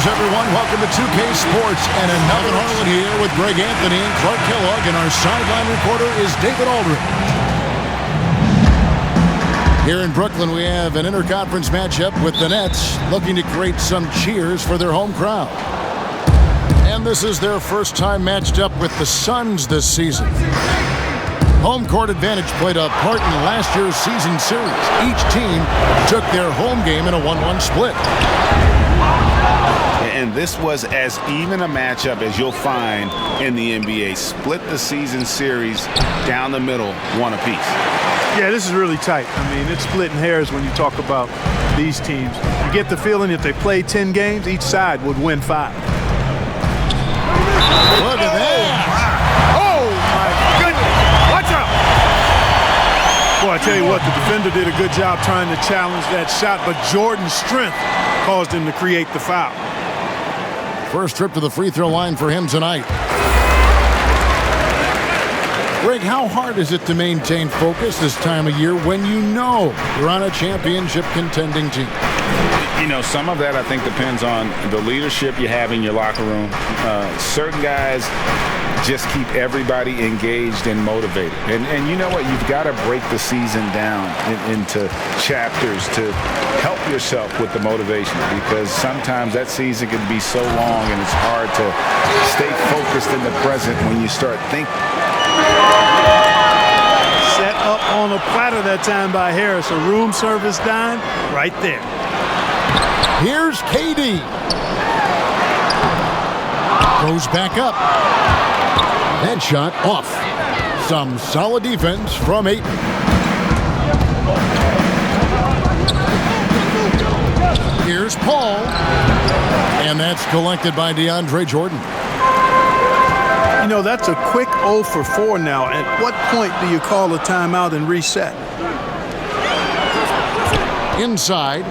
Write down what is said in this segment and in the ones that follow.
Greetings, everyone. Welcome to 2K Sports and another Harlan here with Greg Anthony and Clark Kellogg, and our sideline reporter is David Aldridge. Here in Brooklyn, we have an interconference matchup with the Nets looking to create some cheers for their home crowd. And this is their first time matched up with the Suns this season. Home court advantage played a part in last year's season series. Each team took their home game in a 1-1 split. And this was as even a matchup as you'll find in the NBA. Split the season series down the middle, one apiece. Yeah, this is really tight. I mean, it's splitting hairs when you talk about these teams. You get the feeling if they played 10 games, each side would win 5. Look at that. Oh, my goodness. Watch out. Boy, I tell you what, the defender did a good job trying to challenge that shot, but Jordan's strength caused him to create the foul. First trip to the free throw line for him tonight. Greg, how hard is it to maintain focus this time of year when you know you're on a championship contending team? You know, some of that I think depends on the leadership you have in your locker room. Certain guys just keep everybody engaged and motivated. And you know what? You've got to break the season down into chapters to help yourself with the motivation, because sometimes that season can be so long and it's hard to stay focused in the present when you start thinking. Set up on a platter that time by Harris. A room service dime right there. Here's KD. Goes back up. That shot off. Some solid defense from Ayton. Here's Paul. And that's collected by DeAndre Jordan. You know, that's a quick 0 for 4 now. At what point do you call a timeout and reset? Inside.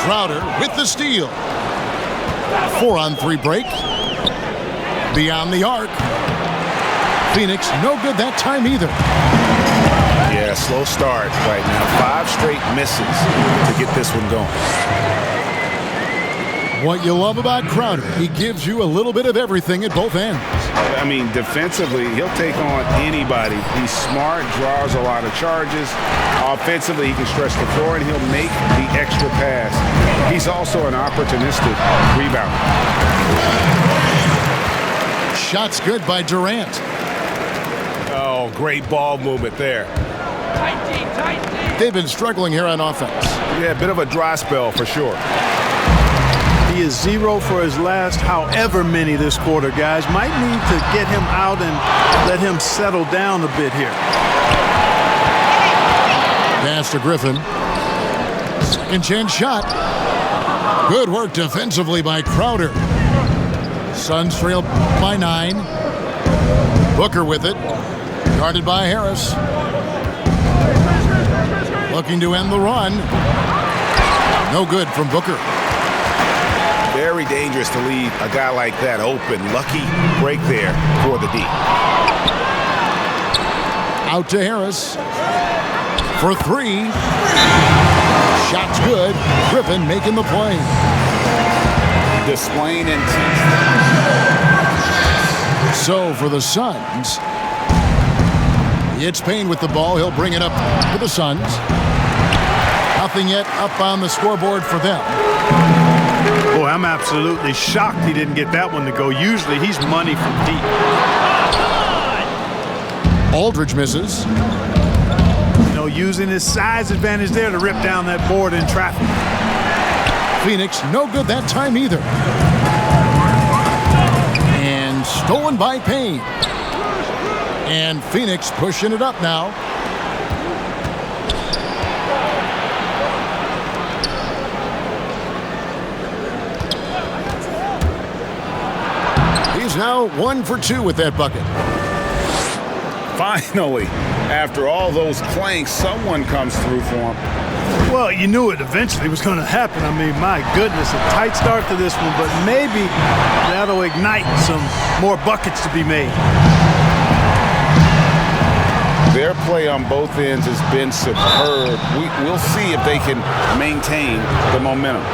Crowder with the steal. 4-on-3 break. Beyond the arc. Phoenix, no good that time either. Yeah, slow start right now. 5 straight misses to get this one going. What you love about Crowder, he gives you a little bit of everything at both ends. I mean, defensively, he'll take on anybody. He's smart, draws a lot of charges. Offensively, he can stretch the floor, and he'll make the extra pass. He's also an opportunistic rebounder. Shots good by Durant. Oh, great ball movement there. They've been struggling here on offense. Yeah, a bit of a dry spell for sure. He is 0 for his last however many this quarter, guys. Might need to get him out and let him settle down a bit here. Pass to Griffin. Second chance shot. Good work defensively by Crowder. Suns trail by 9. Booker with it. Guarded by Harris. Looking to end the run. No good from Booker. Very dangerous to leave a guy like that open. Lucky break there for the D. Out to Harris. For 3. Shot's good. Griffin making the play. Displaying intensity. So for the Suns, it's Payne with the ball. He'll bring it up to the Suns. Nothing yet up on the scoreboard for them. Boy, I'm absolutely shocked he didn't get that one to go. Usually he's money from deep. Aldridge misses. You know, using his size advantage there to rip down that board in traffic. Phoenix, no good that time either. And stolen by Payne. And Phoenix pushing it up now. He's now 1 for 2 with that bucket. Finally, after all those clanks, someone comes through for him. Well, you knew it eventually was going to happen. I mean, my goodness, a tight start to this one, but maybe that'll ignite some more buckets to be made. Their play on both ends has been superb. We'll see if they can maintain the momentum.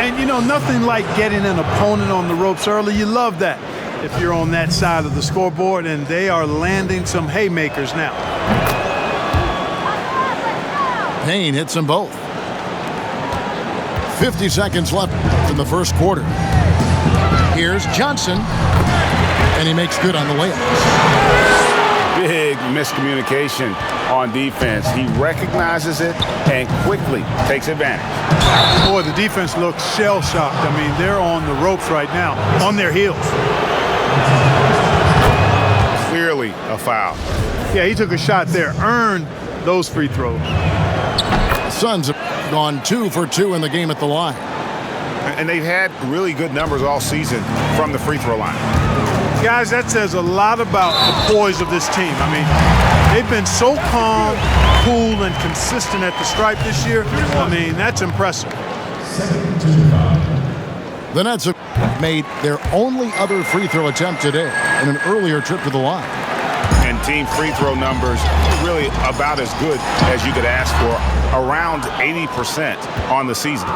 And, you know, nothing like getting an opponent on the ropes early. You love that if you're on that side of the scoreboard, and they are landing some haymakers now. Payne hits them both. 50 seconds left in the first quarter. Here's Johnson, and he makes good on the layup. Big miscommunication on defense. He recognizes it and quickly takes advantage. Boy, the defense looks shell-shocked. I mean, they're on the ropes right now, on their heels. Clearly a foul. Yeah, he took a shot there, earned those free throws. Suns have gone 2 for 2 in the game at the line. And they've had really good numbers all season from the free throw line. Guys, that says a lot about the poise of this team. I mean, they've been so calm, cool, and consistent at the stripe this year. I mean, that's impressive. The Nets have made their only other free throw attempt today in an earlier trip to the line. And team free throw numbers really about as good as you could ask for, around 80% on the season.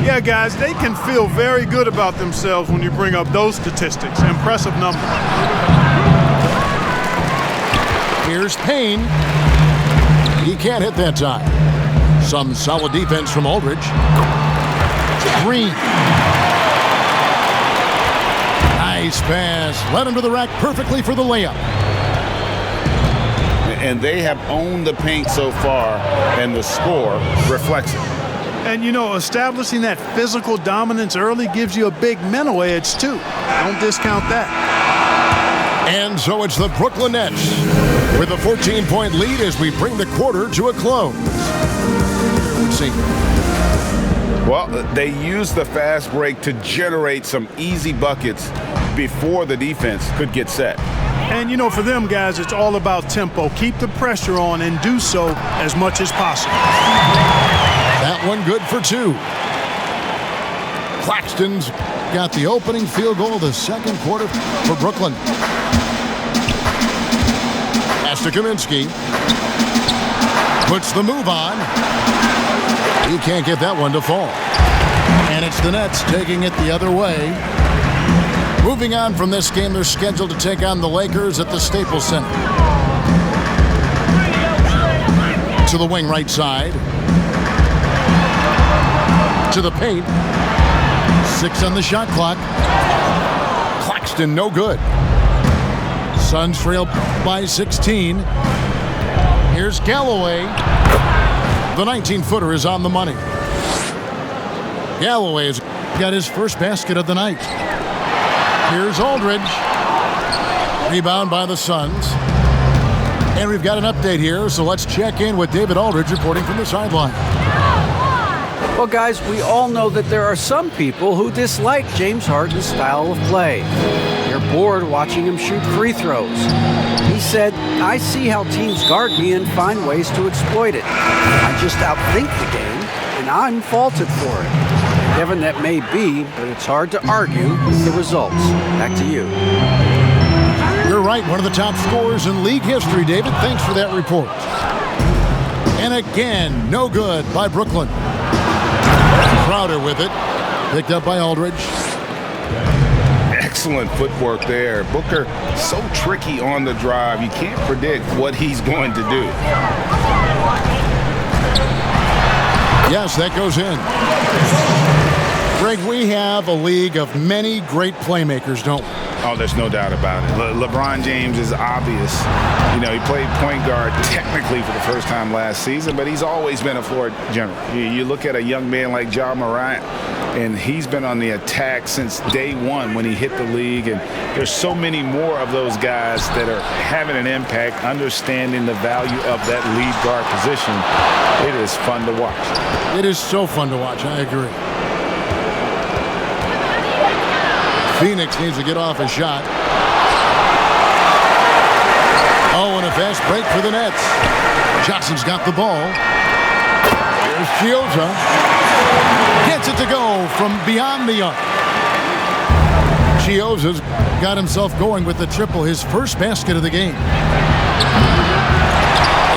Yeah, guys, they can feel very good about themselves when you bring up those statistics. Impressive numbers. Here's Payne. He can't hit that time. Some solid defense from Aldridge. Green. Nice pass. Led him to the rack perfectly for the layup. And they have owned the paint so far, and the score reflects it. And, you know, establishing that physical dominance early gives you a big mental edge, too. Don't discount that. And so it's the Brooklyn Nets with a 14-point lead as we bring the quarter to a close. Let's see. Well, they used the fast break to generate some easy buckets before the defense could get set. And, you know, for them, guys, it's all about tempo. Keep the pressure on and do so as much as possible. That one good for 2. Claxton's got the opening field goal of the second quarter for Brooklyn. Pass to Kaminsky. Puts the move on. He can't get that one to fall. And it's the Nets taking it the other way. Moving on from this game, they're scheduled to take on the Lakers at the Staples Center. To the wing right side. To the paint. 6 on the shot clock. Claxton no good. Suns trail by 16. Here's Galloway. The 19-footer is on the money. Galloway has got his first basket of the night. Here's Aldridge. Rebound by the Suns. And we've got an update here, so let's check in with David Aldridge reporting from the sideline. Well, guys, we all know that there are some people who dislike James Harden's style of play. They're bored watching him shoot free throws. He said, "I see how teams guard me and find ways to exploit it. I just outthink the game, and I'm faulted for it." Kevin, that may be, but it's hard to argue with the results. Back to you. You're right, one of the top scorers in league history, David. Thanks for that report. And again, no good by Brooklyn. Crowder with it. Picked up by Aldridge. Excellent footwork there. Booker so tricky on the drive. You can't predict what he's going to do. Yes, that goes in. Greg, we have a league of many great playmakers, don't we? Oh, there's no doubt about it. LeBron James is obvious. You know, he played point guard technically for the first time last season, but he's always been a floor general. You look at a young man like Ja Morant, and he's been on the attack since day one when he hit the league. And there's so many more of those guys that are having an impact, understanding the value of that lead guard position. It is fun to watch. It is so fun to watch. I agree. Phoenix needs to get off a shot. Oh, and a fast break for the Nets. Johnson's got the ball. Here's Chiozza. Gets it to go from beyond the arc. Chiozza's got himself going with the triple, his first basket of the game.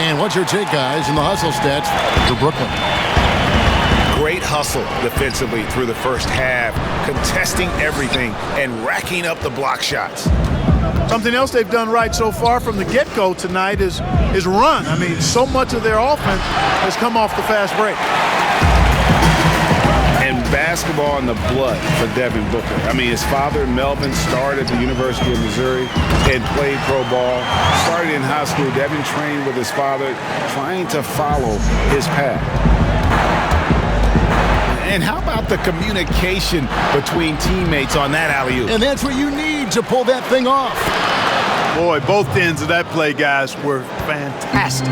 And what's your take, guys, in the hustle stats for Brooklyn? Great hustle defensively through the first half, contesting everything and racking up the block shots. Something else they've done right so far from the get-go tonight is run. I mean, so much of their offense has come off the fast break. And basketball in the blood for Devin Booker. I mean, his father, Melvin, started at the University of Missouri and played pro ball. Started in high school. Devin trained with his father, trying to follow his path. And how about the communication between teammates on that alley-oop? And that's what you need to pull that thing off. Boy, both ends of that play, guys, were fantastic.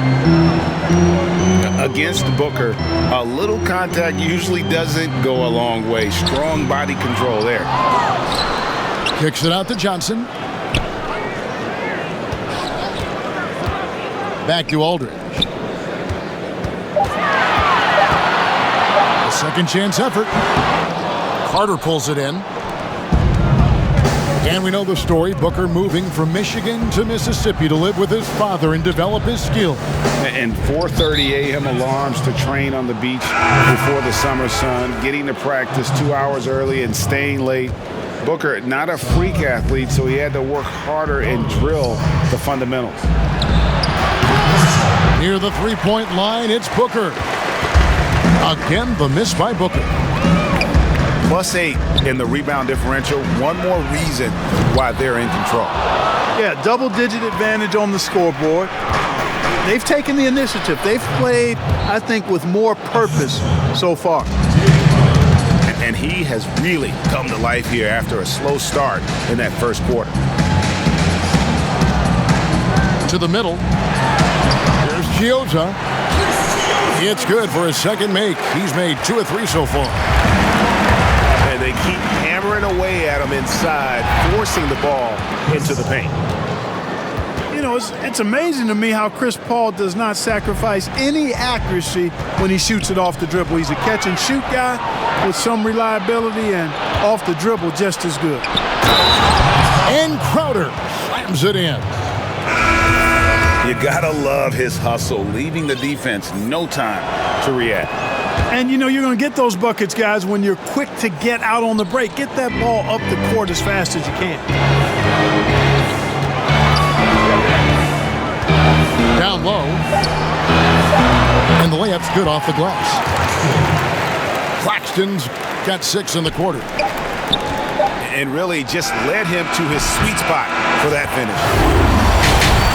Against Booker, a little contact usually doesn't go a long way. Strong body control there. Kicks it out to Johnson. Back to Aldridge. A second chance effort. Carter pulls it in. And we know the story, Booker moving from Michigan to Mississippi to live with his father and develop his skill. And 4:30 a.m. alarms to train on the beach before the summer sun, getting to practice 2 hours early and staying late. Booker, not a freak athlete, so he had to work harder and drill the fundamentals. Near the three-point line, it's Booker. Again, the miss by Booker. +8 in the rebound differential. One more reason why they're in control. Yeah, double-digit advantage on the scoreboard. They've taken the initiative. They've played, I think, with more purpose so far. And he has really come to life here after a slow start in that first quarter. To the middle. Here's Chiozza. It's good for his second make. He's made 2 of 3 so far. And they keep hammering away at him inside, forcing the ball into the paint. You know, it's amazing to me how Chris Paul does not sacrifice any accuracy when he shoots it off the dribble. He's a catch-and-shoot guy with some reliability, and off the dribble just as good. And Crowder slams it in. You gotta love his hustle, leaving the defense no time to react. And, you know, you're going to get those buckets, guys, when you're quick to get out on the break. Get that ball up the court as fast as you can. Down low. And the layup's good off the glass. Claxton's got 6 in the quarter. And really just led him to his sweet spot for that finish.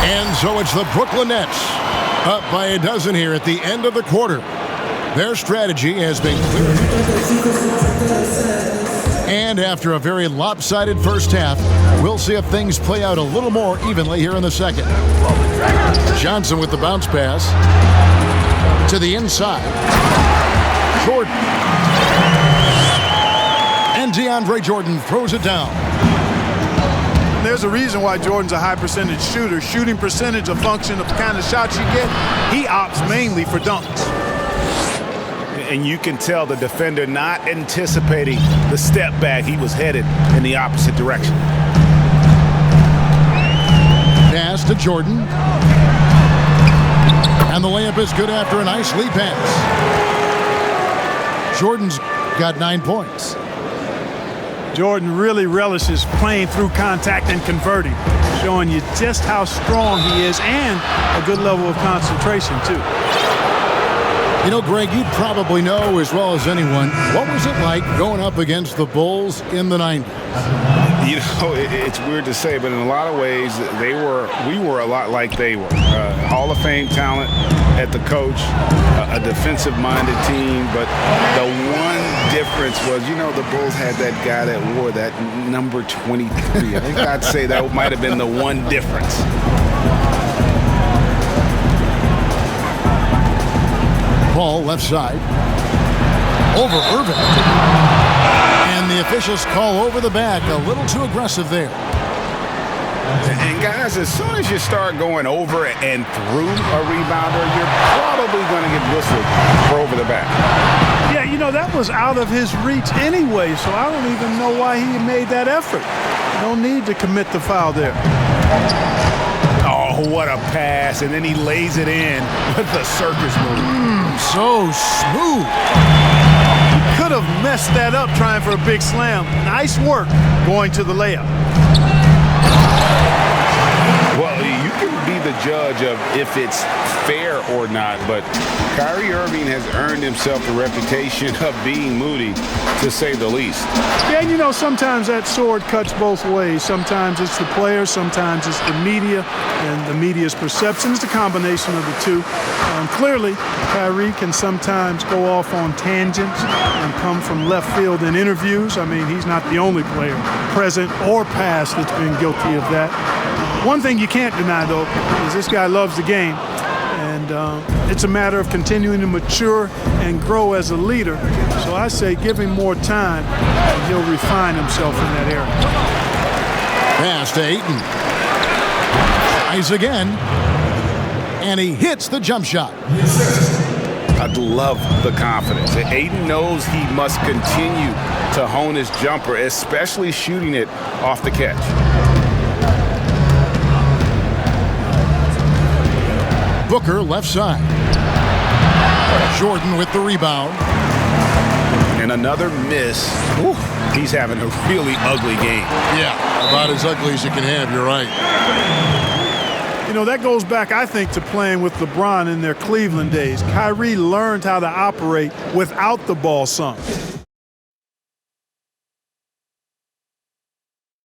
And so it's the Brooklyn Nets up by a dozen here at the end of the quarter. Their strategy has been clear. And after a very lopsided first half, we'll see if things play out a little more evenly here in the second. Johnson with the bounce pass to the inside. Jordan. And DeAndre Jordan throws it down. There's a reason why Jordan's a high percentage shooter. Shooting percentage a function of the kind of shots you get. He opts mainly for dunks. And you can tell the defender not anticipating the step back. He was headed in the opposite direction. Pass to Jordan. And the layup is good after a nice lead pass. Jordan's got 9 points. Jordan really relishes playing through contact and converting, showing you just how strong he is and a good level of concentration, too. You know, Greg, you probably know as well as anyone, what was it like going up against the Bulls in the 90s? You know, it's weird to say, but in a lot of ways, we were a lot like they were. Hall of Fame talent at the coach, a defensive-minded team, but the one difference was, you know, the Bulls had that guy that wore that number 23. I think I'd say that might have been the one difference. Ball left side. Over Irving. And the officials call over the back. A little too aggressive there. And guys, as soon as you start going over and through a rebounder, you're probably going to get whistled for over the back. Yeah, you know, that was out of his reach anyway, so I don't even know why he made that effort. No need to commit the foul there. Oh, what a pass. And then he lays it in with the circus move. So smooth. messed that up trying for a big slam. Nice work going to the layup. Well, you can be the judge of if it's fair or not, but Kyrie Irving has earned himself the reputation of being moody, to say the least. Yeah, and you know, sometimes that sword cuts both ways. Sometimes it's the player, sometimes it's the media, and the media's perception is the combination of the two. Clearly, Kyrie can sometimes go off on tangents and come from left field in interviews. I mean, he's not the only player, present or past, that's been guilty of that. One thing you can't deny, though, is this guy loves the game. And it's a matter of continuing to mature and grow as a leader. So I say give him more time, and he'll refine himself in that area. Pass to Ayton. Tries again. And he hits the jump shot. I love the confidence. Ayton knows he must continue to hone his jumper, especially shooting it off the catch. Booker left side. Jordan with the rebound. And another miss. Ooh, he's having a really ugly game. Yeah, about as ugly as you can have, you're right. You know, that goes back, I think, to playing with LeBron in their Cleveland days. Kyrie learned how to operate without the ball some.